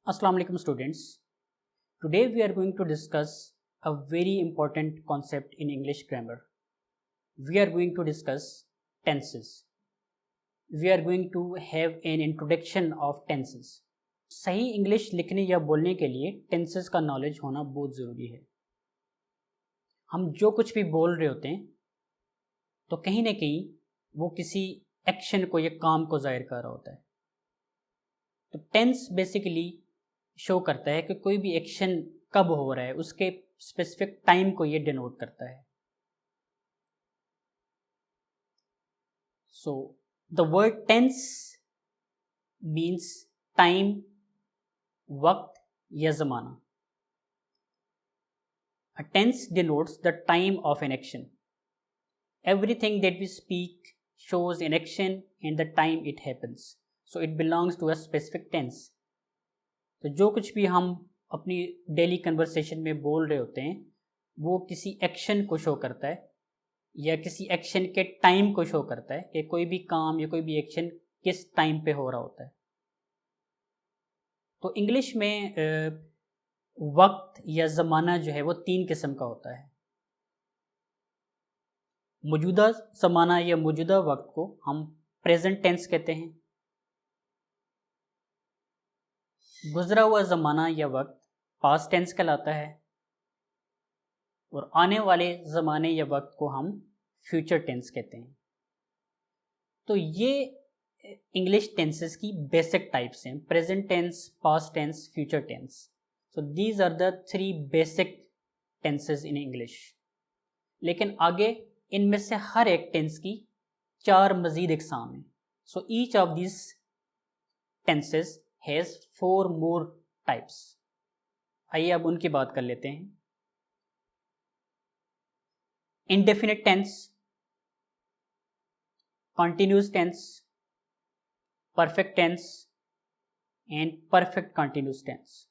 Assalamu alaikum students. Today we are going to discuss a very important concept in English grammar. We are going to discuss tenses. We are going to have an introduction of tenses. सही English लिखने या बोलने के लिए tenses का knowledge होना बहुत ज़रूरी है. हम जो कुछ भी बोल रहे होते हैं तो कहीं ना कहीं वो किसी एक्शन को या काम को जाहिर कर रहा होता है. तो टेंस बेसिकली शो करता है कि कोई भी एक्शन कब हो रहा है, उसके स्पेसिफिक टाइम को ये डिनोट करता है. So the word tense means time, वक्त या ज़माना. A tense denotes the time of an action. Everything that we speak shows an action and the time it happens. So it belongs to a specific tense. तो जो कुछ भी हम अपनी daily conversation में बोल रहे होते हैं वो किसी एक्शन को शो करता है या किसी एक्शन के टाइम को शो करता है कि कोई भी काम या कोई भी एक्शन किस टाइम पे हो रहा होता है. तो इंग्लिश में वक्त या ज़माना जो है वो 3 किस्म का होता है. मौजूदा ज़माना या मौजूदा वक्त को हम प्रेजेंट टेंस कहते हैं. गुजरा हुआ ज़माना या वक्त पास्ट टेंस कहलाता है और आने वाले ज़माने या वक्त को हम फ्यूचर टेंस कहते हैं. तो ये इंग्लिश टेंसेस की बेसिक टाइप्स हैं: present tense, past tense, future tense. So these are the 3 basic tenses in English. लेकिन आगे इनमें से हर एक टेंस की 4 मज़ीद इकसाम हैं. So each of this tenses has 4 more types. आइए अब उनकी बात कर लेते हैं. Indefinite tense, continuous tense, perfect tense and perfect continuous tense.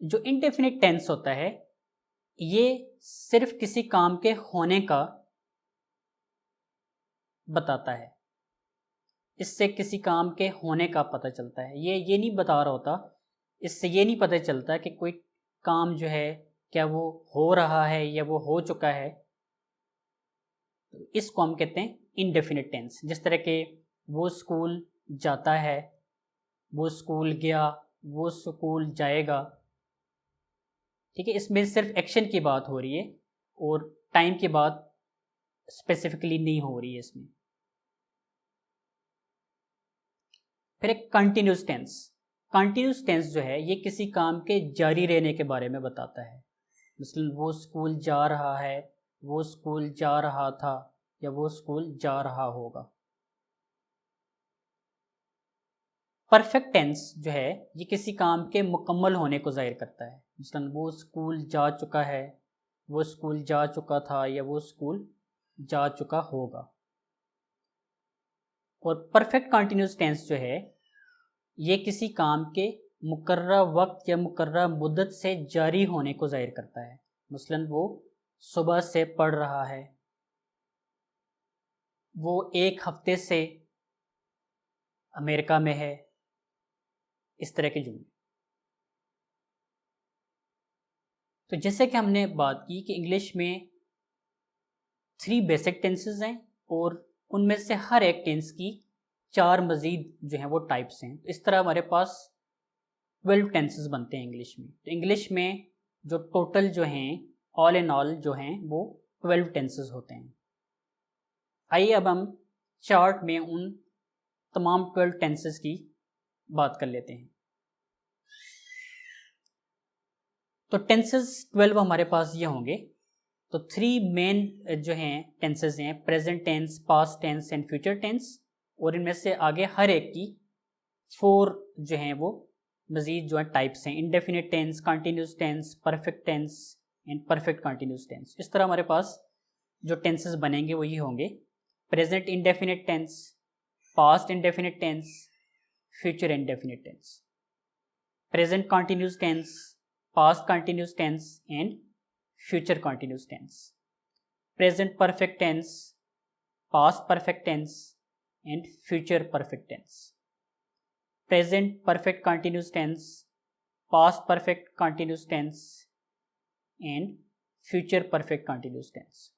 जो इंडेफिनिट टेंस होता है ये सिर्फ किसी काम के होने का बताता है. इससे किसी काम के होने का पता चलता है. ये नहीं बता रहा होता, इससे ये नहीं पता चलता कि कोई काम जो है क्या वो हो रहा है या वो हो चुका है. तो इसको हम कहते हैं इंडेफिनिट टेंस. जिस तरह के वो स्कूल जाता है, वो स्कूल गया, वो स्कूल जाएगा. ठीक है, इसमें सिर्फ एक्शन की बात हो रही है और टाइम की बात स्पेसिफिकली नहीं हो रही है इसमें. फिर एक कंटिन्यूस टेंस. कंटिन्यूस टेंस जो है ये किसी काम के जारी रहने के बारे में बताता है. मतलब वो स्कूल जा रहा है, वो स्कूल जा रहा था या वो स्कूल जा रहा होगा. परफेक्ट टेंस जो है ये किसी काम के मुकम्मल होने को जाहिर करता है. मतलब वो स्कूल जा चुका है, वो स्कूल जा चुका था या वो स्कूल जा चुका होगा. और परफेक्ट कंटिन्यूस टेंस जो है ये किसी काम के मुकर्रर वक्त या मुकर्रर मुद्दत से जारी होने को जाहिर करता है. मसलन वो सुबह से पढ़ रहा है, वो 1 हफ्ते से अमेरिका में है. इस तरह के जुमले. तो जैसे कि हमने बात की कि इंग्लिश में 3 बेसिक टेंसेस हैं और उनमें से हर एक टेंस की 4 मज़ीद जो हैं वो टाइप्स हैं. इस तरह हमारे पास 12 टेंसेस बनते हैं इंग्लिश में. तो इंग्लिश में जो टोटल जो हैं ऑल इन ऑल जो हैं वो 12 टेंसेस होते हैं. आइए अब हम चार्ट में उन तमाम 12 टेंसेस की बात कर लेते हैं. तो टेंसेस 12 हमारे पास ये होंगे. तो 3 मेन जो हैं टेंसेस हैं: present tense, past tense and future tense. और इनमें से आगे हर एक की 4 जो हैं वो मज़ीद जो है टाइप्स हैं: indefinite tense, continuous tense, perfect tense and perfect continuous tense. इस तरह हमारे पास जो टेंसेस बनेंगे वो ये होंगे: present indefinite tense, past indefinite tense, future indefinite tense, present continuous tense, past continuous tense and future continuous tense, present perfect tense, past perfect tense and future perfect tense. Present perfect continuous tense, past perfect continuous tense and future perfect continuous tense.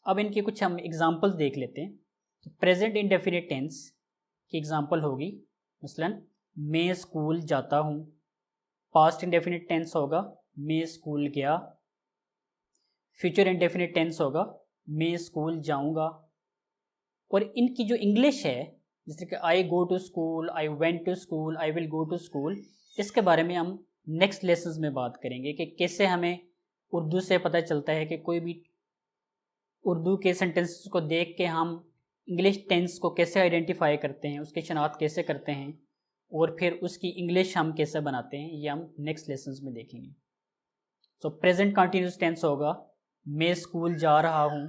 अब इनके कुछ हम examples देख लेते हैं। तो present indefinite tense की example होगी मसलन मैं स्कूल जाता हूँ। पास्ट इंडेफिनिट टेंस होगा मैं स्कूल गया। फ्यूचर इंडेफिनिट टेंस होगा मैं स्कूल जाऊँगा। और इनकी जो इंग्लिश है जैसे कि I go to school, I went to school, I will go to school, इसके बारे में हम नेक्स्ट लेसन्स में बात करेंगे कि कैसे हमें उर्दू से पता चलता है कि कोई भी उर्दू के सेंटेंसेस को देख के हम इंग्लिश टेंस को कैसे आइडेंटिफाई करते हैं, उसकी शनाख्त कैसे करते हैं और फिर उसकी इंग्लिश हम कैसे बनाते हैं, ये हम नेक्स्ट लेसन्स में देखेंगे। सो प्रेजेंट कंटिन्यूस टेंस होगा मैं स्कूल जा रहा हूँ।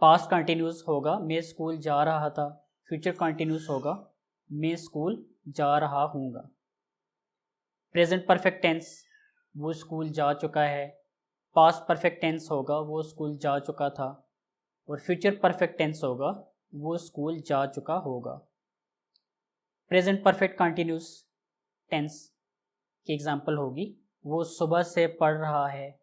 पास्ट कंटिन्यूस होगा मैं स्कूल जा रहा था। फ्यूचर कंटिन्यूस होगा मैं स्कूल जा रहा हूँगा। प्रेजेंट परफेक्ट टेंस वो स्कूल जा चुका है। पास्ट परफेक्ट टेंस होगा वो स्कूल जा चुका था। और फ्यूचर परफेक्ट टेंस होगा वो स्कूल जा चुका होगा। प्रेजेंट परफेक्ट कंटिन्यूस टेंस की एग्जांपल होगी वो सुबह से पढ़ रहा है।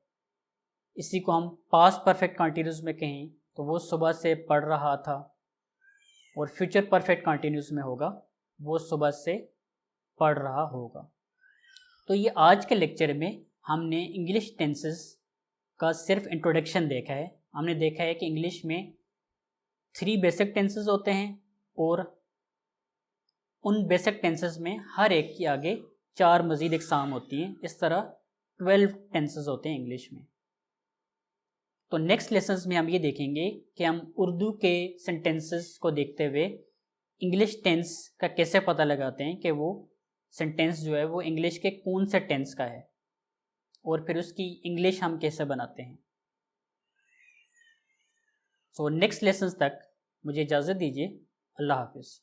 इसी को हम पास्ट परफेक्ट कंटिन्यूस में कहें तो वो सुबह से पढ़ रहा था। और फ्यूचर परफेक्ट कंटिन्यूस में होगा वो सुबह से पढ़ रहा होगा। तो ये आज के लेक्चर में हमने इंग्लिश टेंसेस का सिर्फ इंट्रोडक्शन देखा है। हमने देखा है कि इंग्लिश में 3 बेसिक टेंसेस होते हैं और उन बेसिक टेंसेस में हर एक के आगे 4 मज़ीद इकसाम होती हैं। इस तरह 12 टेंसेस होते हैं इंग्लिश में। तो नेक्स्ट लेसन्स में हम ये देखेंगे कि हम उर्दू के सेंटेंसेस को देखते हुए इंग्लिश टेंस का कैसे पता लगाते हैं कि वो सेंटेंस जो है वो इंग्लिश के कौन से टेंस का है और फिर उसकी इंग्लिश हम कैसे बनाते हैं। सो नेक्स्ट लेसन्स तक मुझे इजाज़त दीजिए। अल्लाह हाफिज़।